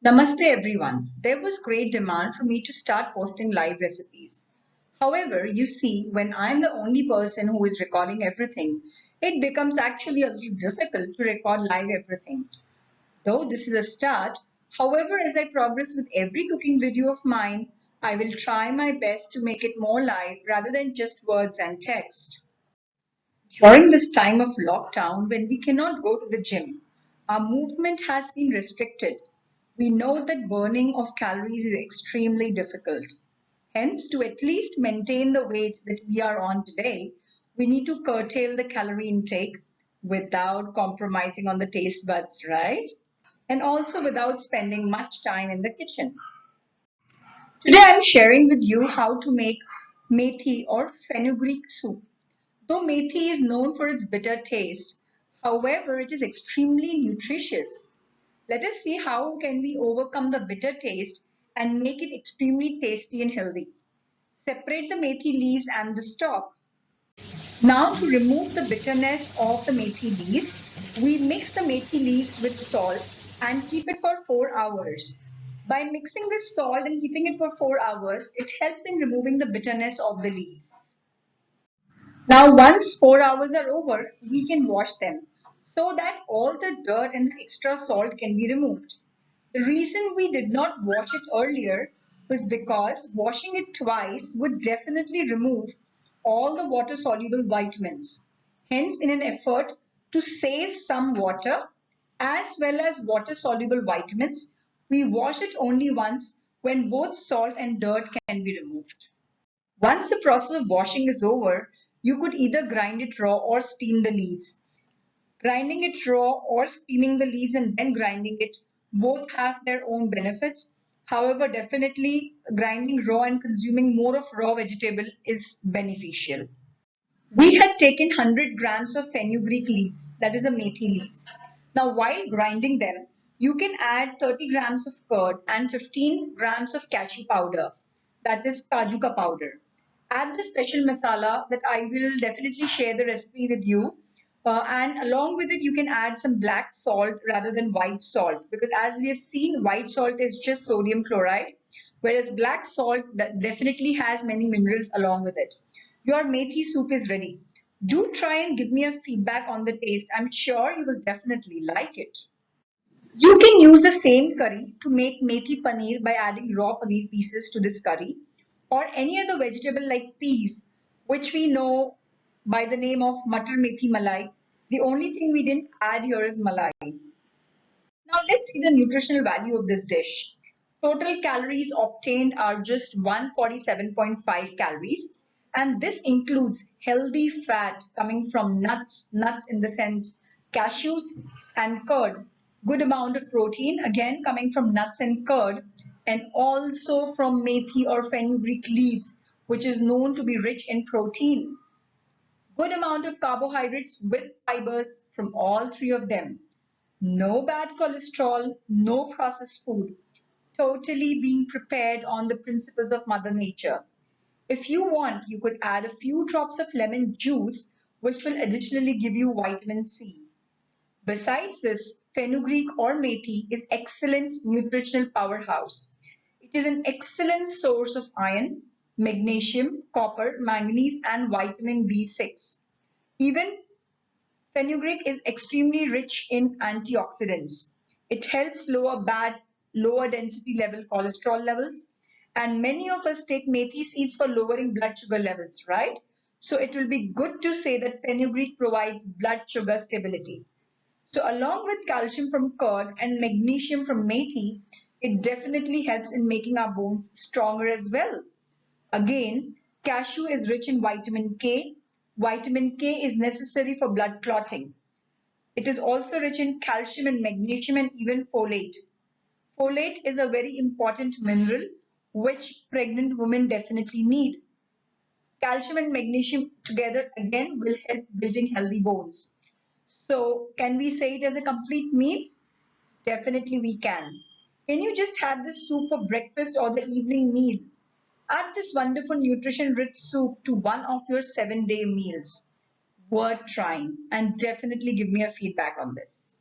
Namaste everyone. There was great demand for me to start posting live recipes. However, you see, when I'm the only person who is recording everything, it becomes actually a little difficult to record live everything. Though this is a start, however, as I progress with every cooking video of mine, I will try my best to make it more live rather than just words and text. During this time of lockdown, when we cannot go to the gym, our movement has been restricted. We know that burning of calories is extremely difficult. Hence, to at least maintain the weight that we are on today, we need to curtail the calorie intake without compromising on the taste buds, right? And also without spending much time in the kitchen. Today, I'm sharing with you how to make methi or fenugreek soup. Though methi is known for its bitter taste, however, it is extremely nutritious. Let us see how can we overcome the bitter taste and make it extremely tasty and healthy. Separate the methi leaves and the stalk. Now to remove the bitterness of the methi leaves, we mix the methi leaves with salt and keep it for 4 hours. By mixing this salt and keeping it for 4 hours, it helps in removing the bitterness of the leaves. Now, once 4 hours are over, we can wash them so that all the dirt and the extra salt can be removed. The reason we did not wash it earlier was because washing it twice would definitely remove all the water soluble vitamins. Hence, in an effort to save some water as well as water soluble vitamins, we wash it only once when both salt and dirt can be removed. Once the process of washing is over, you could either grind it raw or steam the leaves. Grinding it raw or steaming the leaves and then grinding it both have their own benefits. However, definitely grinding raw and consuming more of raw vegetable is beneficial. We had taken 100 grams of fenugreek leaves, that is a methi leaves. Now, while grinding them, you can add 30 grams of curd and 15 grams of cashew powder, that is kajuka powder. Add the special masala that I will definitely share the recipe with you. And along with it, you can add some black salt rather than white salt because as we have seen, white salt is just sodium chloride, whereas black salt that definitely has many minerals along with it. Your methi soup is ready. Do try and give me a feedback on the taste. I'm sure you will definitely like it. You can use the same curry to make methi paneer by adding raw paneer pieces to this curry or any other vegetable like peas, which we know by the name of matar methi malai. The only thing we didn't add here is malai. Now let's see the nutritional value of this dish. Total calories obtained are just 147.5 calories, and this includes healthy fat coming from nuts in the sense cashews and curd. Good amount of protein again coming from nuts and curd, and also from methi or fenugreek leaves, which is known to be rich in protein. Good amount of carbohydrates with fibers from all three of them. No bad cholesterol, no processed food. Totally being prepared on the principles of Mother Nature. If you want, you could add a few drops of lemon juice, which will additionally give you vitamin C. Besides this, fenugreek or methi is excellent nutritional powerhouse. It is an excellent source of iron, magnesium, copper, manganese, and vitamin B6. Even fenugreek is extremely rich in antioxidants. It helps lower density level cholesterol levels. And many of us take methi seeds for lowering blood sugar levels, right? So it will be good to say that fenugreek provides blood sugar stability. So along with calcium from curd and magnesium from methi, it definitely helps in making our bones stronger as well. Again, cashew is rich in vitamin K. Vitamin K is necessary for blood clotting. It is also rich in calcium and magnesium and even folate. Folate is a very important mineral which pregnant women definitely need. Calcium and magnesium together again will help building healthy bones. So can we say it as a complete meal? Definitely we can. Can you just have this soup for breakfast or the evening meal? Add this wonderful nutrition-rich soup to one of your 7-day meals. Worth trying and definitely give me a feedback on this.